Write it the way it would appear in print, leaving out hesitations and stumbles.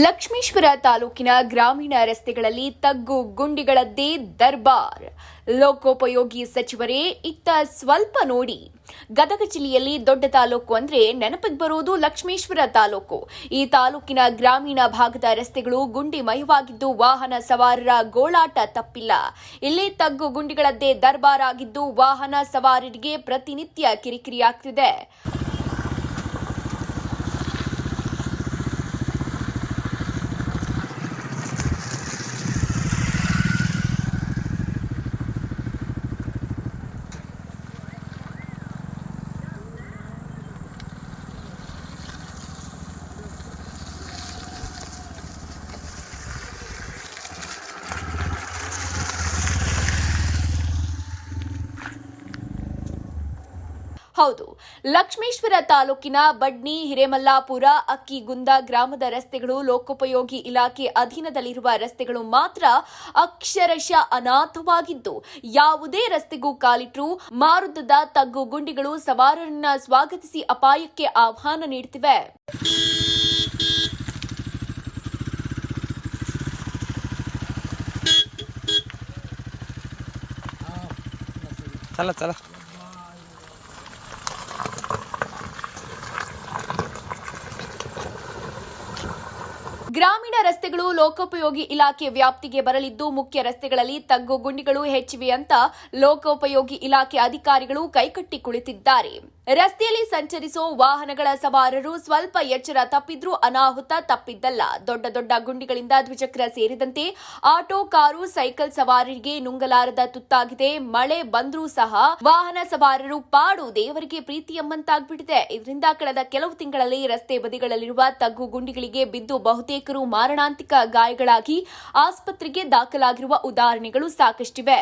ಲಕ್ಷ್ಮೇಶ್ವರ ತಾಲೂಕಿನ ಗ್ರಾಮೀಣ ರಸ್ತೆಗಳಲ್ಲಿ ತಗ್ಗು ಗುಂಡಿಗಳದ್ದೇ ದರ್ಬಾರ್. ಲೋಕೋಪಯೋಗಿ ಸಚಿವರೇ ಇತ್ತ ಸ್ವಲ್ಪ ನೋಡಿ. ಗದಗ ಜಿಲ್ಲೆಯಲ್ಲಿ ದೊಡ್ಡ ತಾಲೂಕು ಅಂದ್ರೆ ನೆನಪಿಗೆ ಬರುವುದು ಲಕ್ಷ್ಮೇಶ್ವರ ತಾಲೂಕು. ಈ ತಾಲೂಕಿನ ಗ್ರಾಮೀಣ ಭಾಗದ ರಸ್ತೆಗಳು ಗುಂಡಿಮಯವಾಗಿದ್ದು ವಾಹನ ಸವಾರರ ಗೋಳಾಟ ತಪ್ಪಿಲ್ಲ. ಇಲ್ಲಿ ತಗ್ಗು ಗುಂಡಿಗಳದ್ದೇ ದರ್ಬಾರ್ ಆಗಿದ್ದು ವಾಹನ ಸವಾರರಿಗೆ ಪ್ರತಿನಿತ್ಯ ಕಿರಿಕಿರಿಯಾಗ್ತಿದೆ. ಹೌದು, ಲಕ್ಷ್ಮೇಶ್ವರ ತಾಲೂಕಿನ ಬಡ್ನಿ, ಹಿರೇಮಲ್ಲಾಪುರ, ಅಕ್ಕಿಗುಂದ ಗ್ರಾಮದ ರಸ್ತೆಗಳು ಲೋಕೋಪಯೋಗಿ ಇಲಾಖೆ ಅಧೀನದಲ್ಲಿರುವ ರಸ್ತೆಗಳು ಮಾತ್ರ ಅಕ್ಷರಶಃ ಅನಾಥವಾಗಿದ್ದು ಯಾವುದೇ ರಸ್ತೆಗೂ ಕಾಲಿಟ್ಟರೂ ಮಾರುದ್ದದ ತಗ್ಗು ಗುಂಡಿಗಳು ಸವಾರರನ್ನ ಸ್ವಾಗತಿಸಿ ಅಪಾಯಕ್ಕೆ ಆಹ್ವಾನ ನೀಡುತ್ತಿವೆ. ಗ್ರಾಮೀಣ ರಸ್ತೆಗಳು ಲೋಕೋಪಯೋಗಿ ಇಲಾಖೆ ವ್ಯಾಪ್ತಿಗೆ ಬರಲಿದ್ದು ಮುಖ್ಯ ರಸ್ತೆಗಳಲ್ಲಿ ತಗ್ಗು ಗುಂಡಿಗಳು ಹೆಚ್ಚಿವೆ ಅಂತ ಲೋಕೋಪಯೋಗಿ ಇಲಾಖೆ ಅಧಿಕಾರಿಗಳು ಕೈಕಟ್ಟಿ ಕುಳಿತಿದ್ದಾರೆ. ರಸ್ತೆಯಲ್ಲಿ ಸಂಚರಿಸೋ ವಾಹನಗಳ ಸವಾರರು ಸ್ವಲ್ಪ ಎಚ್ಚರ ತಪ್ಪಿದ್ರೂ ಅನಾಹುತ ತಪ್ಪಿದ್ದಲ್ಲ. ದೊಡ್ಡ ದೊಡ್ಡ ಗುಂಡಿಗಳಿಂದ ದ್ವಿಚಕ್ರ ಸೇರಿದಂತೆ ಆಟೋ, ಕಾರು, ಸೈಕಲ್ ಸವಾರರಿಗೆ ನುಂಗಲಾರದ ತುತ್ತಾಗಿದೆ. ಮಳೆ ಬಂದ್ರೂ ಸಹ ವಾಹನ ಸವಾರರು ಪಾಡು ದೇವರಿಗೆ ಪ್ರೀತಿ ಎಂಬಂತಾಗ್ಬಿಟ್ಟಿದೆ. ಇದರಿಂದ ಕಳೆದ ಕೆಲವು ತಿಂಗಳಲ್ಲಿ ರಸ್ತೆ ಬದಿಗಳಲ್ಲಿರುವ ತಗ್ಗು ಗುಂಡಿಗಳಿಗೆ ಬಿದ್ದು ಬಹುತೇಕರು ಮಾರಣಾಂತಿಕ ಗಾಯಗಳಾಗಿ ಆಸ್ಪತ್ರೆಗೆ ದಾಖಲಾಗಿರುವ ಉದಾಹರಣೆಗಳು ಸಾಕಷ್ಟಿವೆ.